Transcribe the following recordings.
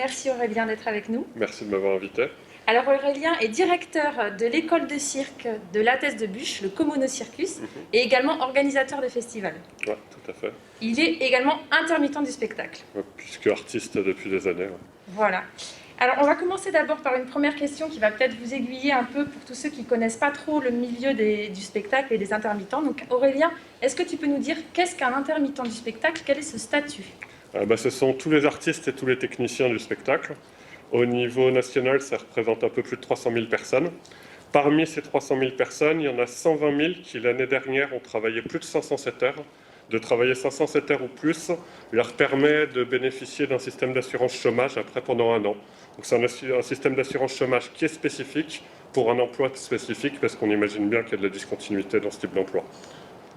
Merci Aurélien d'être avec nous. Merci de m'avoir invité. Alors Aurélien est directeur de l'école de cirque de l'Athès de Buch, le Komono Circus, et également organisateur de festivals. Oui, tout à fait. Il est également intermittent du spectacle. Puisque artiste depuis des années. Voilà. Alors on va commencer d'abord par une première question qui va peut-être vous aiguiller un peu pour tous ceux qui ne connaissent pas trop le milieu du spectacle et des intermittents. Donc Aurélien, est-ce que tu peux nous dire qu'est-ce qu'un intermittent du spectacle? Quel est ce statut? Ce sont tous les artistes et tous les techniciens du spectacle. Au niveau national, ça représente un peu plus de 300 000 personnes. Parmi ces 300 000 personnes, il y en a 120 000 qui, l'année dernière, ont travaillé plus de 507 heures. De travailler 507 heures ou plus leur permet de bénéficier d'un système d'assurance chômage après pendant un an. Donc c'est un système d'assurance chômage qui est spécifique pour un emploi spécifique parce qu'on imagine bien qu'il y a de la discontinuité dans ce type d'emploi.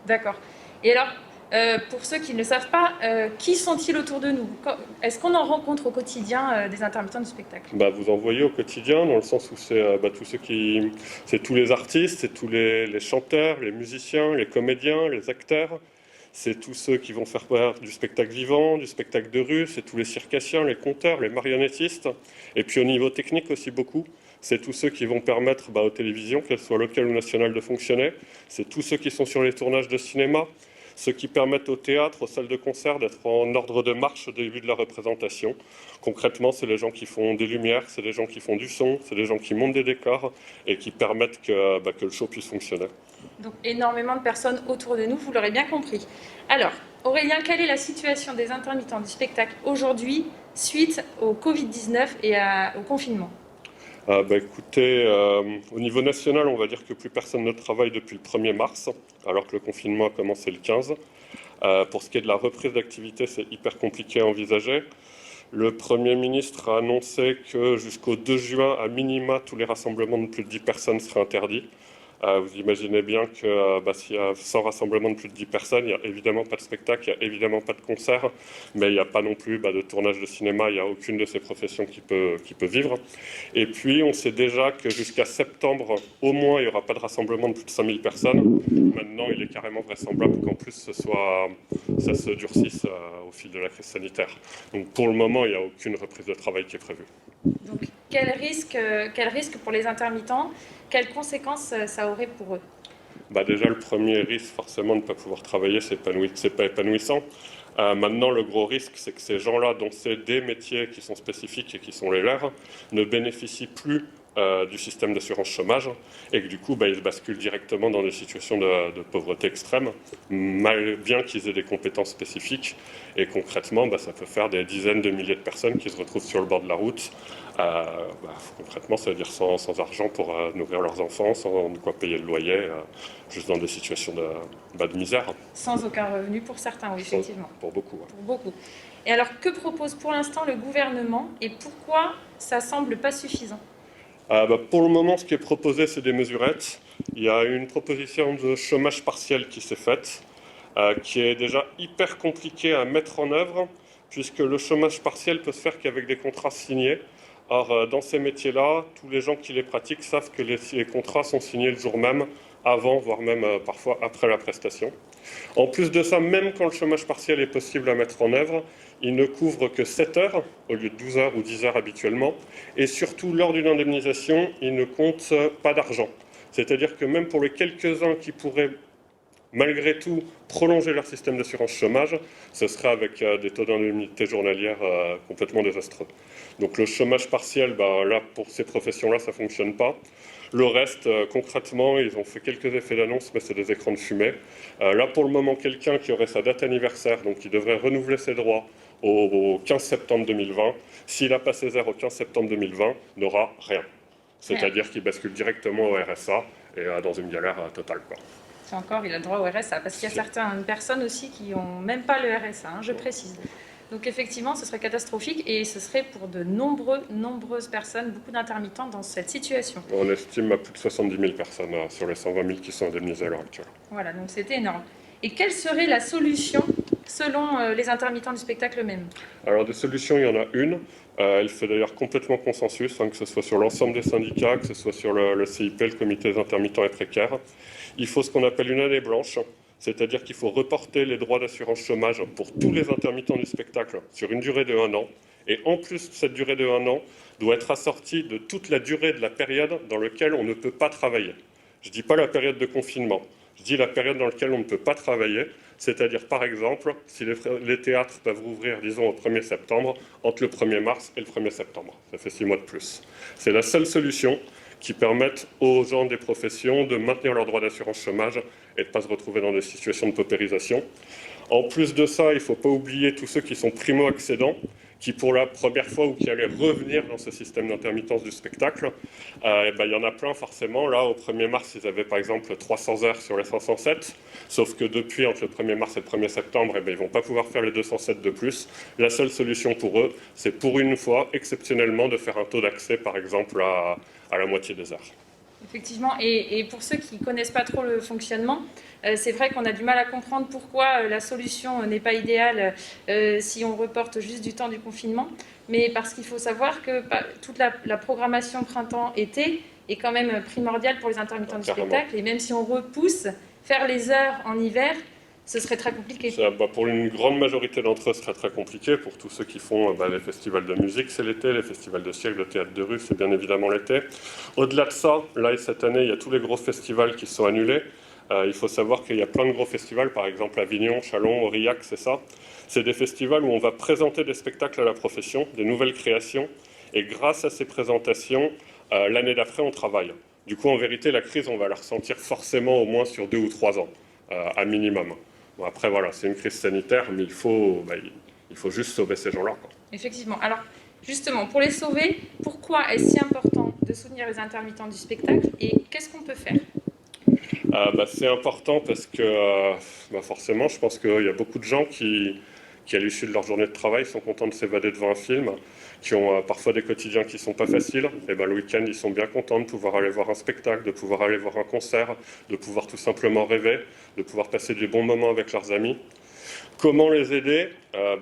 D'accord. Et alors, pour ceux qui ne le savent pas, qui sont-ils autour de nous? Est-ce qu'on en rencontre au quotidien des intermittents du spectacle? Vous en voyez au quotidien, dans le sens où c'est tous ceux qui... C'est tous les artistes, c'est tous les chanteurs, les musiciens, les comédiens, les acteurs. C'est tous ceux qui vont faire du spectacle vivant, du spectacle de rue, c'est tous les circassiens, les conteurs, les marionnettistes. Et puis au niveau technique aussi beaucoup, c'est tous ceux qui vont permettre aux télévisions, qu'elles soient locales ou nationales, de fonctionner. C'est tous ceux qui sont sur les tournages de cinéma, ceux qui permettent au théâtre, aux salles de concert d'être en ordre de marche au début de la représentation. Concrètement, c'est les gens qui font des lumières, c'est les gens qui font du son, c'est les gens qui montent des décors et qui permettent que le show puisse fonctionner. Donc énormément de personnes autour de nous, vous l'aurez bien compris. Alors, Aurélien, quelle est la situation des intermittents du spectacle aujourd'hui suite au Covid-19 et au confinement? Écoutez, au niveau national, on va dire que plus personne ne travaille depuis le 1er mars, alors que le confinement a commencé le 15. Pour ce qui est de la reprise d'activité, c'est hyper compliqué à envisager. Le Premier ministre a annoncé que jusqu'au 2 juin, à minima, tous les rassemblements de plus de 10 personnes seraient interdits. Vous imaginez bien que s'il y a 100 rassemblements de plus de 10 personnes, il n'y a évidemment pas de spectacle, il n'y a évidemment pas de concert, mais il n'y a pas non plus de tournage de cinéma, il n'y a aucune de ces professions qui peut vivre. Et puis on sait déjà que jusqu'à septembre, au moins, il n'y aura pas de rassemblement de plus de 5000 personnes. Maintenant, il est carrément vraisemblable qu'en plus ça se durcisse au fil de la crise sanitaire. Donc pour le moment, il n'y a aucune reprise de travail qui est prévue. Donc quel risque pour les intermittents? Quelles conséquences ça aurait pour eux? Déjà, le premier risque, forcément, de ne pas pouvoir travailler, c'est pas épanouissant. Maintenant, le gros risque, c'est que ces gens-là, dont c'est des métiers qui sont spécifiques et qui sont les leurs, ne bénéficient plus du système d'assurance chômage et que du coup, ils se basculent directement dans des situations de pauvreté extrême, bien qu'ils aient des compétences spécifiques. Et concrètement, ça peut faire des dizaines de milliers de personnes qui se retrouvent sur le bord de la route. Concrètement, ça veut dire sans argent pour nourrir leurs enfants, sans de quoi payer le loyer, juste dans des situations de misère. Sans aucun revenu pour certains, oui, effectivement. Pour beaucoup. Ouais. Pour beaucoup. Et alors, que propose pour l'instant le gouvernement et pourquoi ça semble pas suffisant? Pour le moment, ce qui est proposé, c'est des mesurettes. Il y a une proposition de chômage partiel qui s'est faite, qui est déjà hyper compliquée à mettre en œuvre, puisque le chômage partiel peut se faire qu'avec des contrats signés. Or, dans ces métiers-là, tous les gens qui les pratiquent savent que les contrats sont signés le jour même, avant, voire même parfois après la prestation. En plus de ça, même quand le chômage partiel est possible à mettre en œuvre, il ne couvre que 7 heures au lieu de 12 heures ou 10 heures habituellement. Et surtout, lors d'une indemnisation, il ne compte pas d'argent. C'est-à-dire que même pour les quelques-uns qui pourraient malgré tout prolonger leur système d'assurance chômage, ce serait avec des taux d'indemnité journalière complètement désastreux. Donc le chômage partiel, là, pour ces professions-là, ça ne fonctionne pas. Le reste, concrètement, ils ont fait quelques effets d'annonce, mais c'est des écrans de fumée. Là, pour le moment, quelqu'un qui aurait sa date anniversaire, donc qui devrait renouveler ses droits au 15 septembre 2020, s'il a pas ses heures au 15 septembre 2020, n'aura rien. C'est-à-dire qu'il bascule directement au RSA et dans une galère totale, quoi. C'est encore, il a le droit au RSA, parce qu'il y a certaines personnes aussi qui n'ont même pas le RSA, je précise. Donc effectivement, ce serait catastrophique et ce serait pour de nombreuses personnes, beaucoup d'intermittents dans cette situation. On estime à plus de 70 000 personnes sur les 120 000 qui sont indemnisées à l'heure actuelle. Voilà, donc c'était énorme. Et quelle serait la solution selon les intermittents du spectacle eux-mêmes? Alors des solutions, il y en a une. Elle fait d'ailleurs complètement consensus, que ce soit sur l'ensemble des syndicats, que ce soit sur le CIP, le comité des intermittents et précaires. Il faut ce qu'on appelle une année blanche. C'est-à-dire qu'il faut reporter les droits d'assurance chômage pour tous les intermittents du spectacle sur une durée de 1 an Et en plus, cette durée de 1 an doit être assortie de toute la durée de la période dans laquelle on ne peut pas travailler. Je ne dis pas la période de confinement, je dis la période dans laquelle on ne peut pas travailler, c'est-à-dire par exemple, si les théâtres peuvent rouvrir, disons, au 1er septembre, entre le 1er mars et le 1er septembre. Ça fait 6 mois de plus. C'est la seule solution qui permette aux gens des professions de maintenir leur droit d'assurance chômage et de ne pas se retrouver dans des situations de paupérisation. En plus de ça, il ne faut pas oublier tous ceux qui sont primo-accédants, qui pour la première fois ou qui allaient revenir dans ce système d'intermittence du spectacle. Il y en a plein forcément. Là, au 1er mars, ils avaient par exemple 300 heures sur les 507, sauf que depuis, entre le 1er mars et le 1er septembre, ils ne vont pas pouvoir faire les 207 de plus. La seule solution pour eux, c'est pour une fois, exceptionnellement, de faire un taux d'accès, par exemple, à la moitié des heures. Effectivement, et pour ceux qui ne connaissent pas trop le fonctionnement, c'est vrai qu'on a du mal à comprendre pourquoi la solution n'est pas idéale si on reporte juste du temps du confinement, mais parce qu'il faut savoir que toute la programmation printemps-été est quand même primordiale pour les intermittents du spectacle, et même si on repousse, faire les heures en hiver, ce serait très compliqué. Pour une grande majorité d'entre eux, ce serait très compliqué. Pour tous ceux qui font les festivals de musique, c'est l'été. Les festivals de cirque, de théâtre de rue, c'est bien évidemment l'été. Au-delà de ça, là, cette année, il y a tous les gros festivals qui sont annulés. Il faut savoir qu'il y a plein de gros festivals, par exemple Avignon, Châlons, Aurillac, c'est ça. C'est des festivals où on va présenter des spectacles à la profession, des nouvelles créations. Et grâce à ces présentations, l'année d'après, on travaille. Du coup, en vérité, la crise, on va la ressentir forcément au moins sur 2 ou 3 ans, à minimum. Bon, après, voilà, c'est une crise sanitaire, mais il faut juste sauver ces gens-là. Effectivement. Alors, justement, pour les sauver, pourquoi est-ce si important de soutenir les intermittents du spectacle et qu'est-ce qu'on peut faire ? C'est important parce que, forcément, je pense qu'il y a beaucoup de gens qui, à l'issue de leur journée de travail, sont contents de s'évader devant un film, qui ont parfois des quotidiens qui ne sont pas faciles. Et le week-end, ils sont bien contents de pouvoir aller voir un spectacle, de pouvoir aller voir un concert, de pouvoir tout simplement rêver, de pouvoir passer des bons moments avec leurs amis. Comment les aider ? À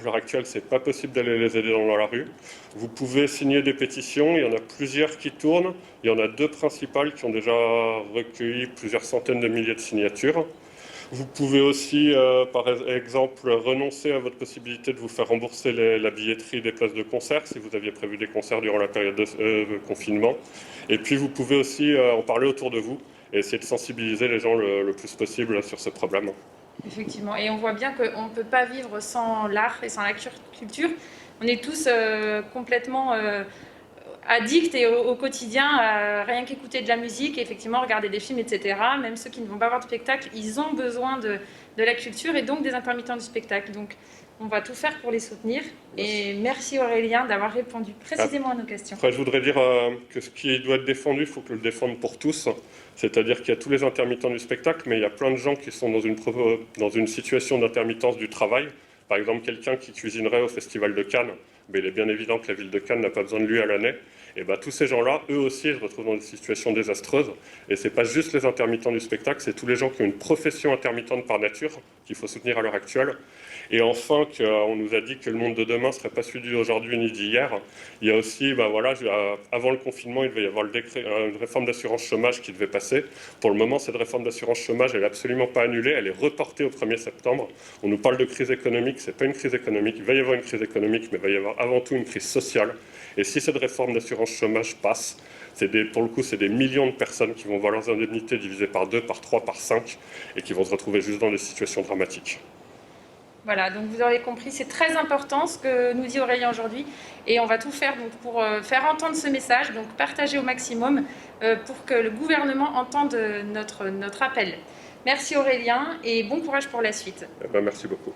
l'heure actuelle, ce n'est pas possible d'aller les aider dans la rue. Vous pouvez signer des pétitions, il y en a plusieurs qui tournent. Il y en a 2 principales qui ont déjà recueilli plusieurs centaines de milliers de signatures. Vous pouvez aussi, par exemple, renoncer à votre possibilité de vous faire rembourser la billetterie des places de concert si vous aviez prévu des concerts durant la période de confinement. Et puis vous pouvez aussi en parler autour de vous et essayer de sensibiliser les gens le plus possible sur ce problème. Effectivement, et on voit bien qu'on ne peut pas vivre sans l'art et sans la culture. On est tous complètement addicts et au quotidien à rien qu'écouter de la musique, et effectivement regarder des films, etc. Même ceux qui ne vont pas voir de spectacle, ils ont besoin de la culture et donc des intermittents du spectacle. Donc on va tout faire pour les soutenir. Et merci Aurélien d'avoir répondu précisément à nos questions. Après, je voudrais dire que ce qui doit être défendu, il faut que le défende pour tous. C'est-à-dire qu'il y a tous les intermittents du spectacle, mais il y a plein de gens qui sont dans une situation d'intermittence du travail. Par exemple, quelqu'un qui cuisinerait au Festival de Cannes, il est bien évident que la ville de Cannes n'a pas besoin de lui à l'année. Et tous ces gens-là, eux aussi, se retrouvent dans des situations désastreuses. Et ce n'est pas juste les intermittents du spectacle, c'est tous les gens qui ont une profession intermittente par nature qu'il faut soutenir à l'heure actuelle. Et enfin, on nous a dit que le monde de demain ne serait pas celui d'aujourd'hui ni d'hier. Il y a aussi, avant le confinement, il devait y avoir une réforme d'assurance chômage qui devait passer. Pour le moment, cette réforme d'assurance chômage, elle n'est absolument pas annulée, elle est reportée au 1er septembre. On nous parle de crise économique, ce n'est pas une crise économique. Il va y avoir une crise économique, mais il va y avoir avant tout une crise sociale. Et si cette réforme d'assurance chômage passe, pour le coup, c'est des millions de personnes qui vont voir leurs indemnités divisées par 2, par 3, par 5, et qui vont se retrouver juste dans des situations dramatiques. Voilà, donc vous aurez compris, c'est très important ce que nous dit Aurélien aujourd'hui, et on va tout faire donc, pour faire entendre ce message, donc partager au maximum pour que le gouvernement entende notre appel. Merci Aurélien et bon courage pour la suite. Merci beaucoup.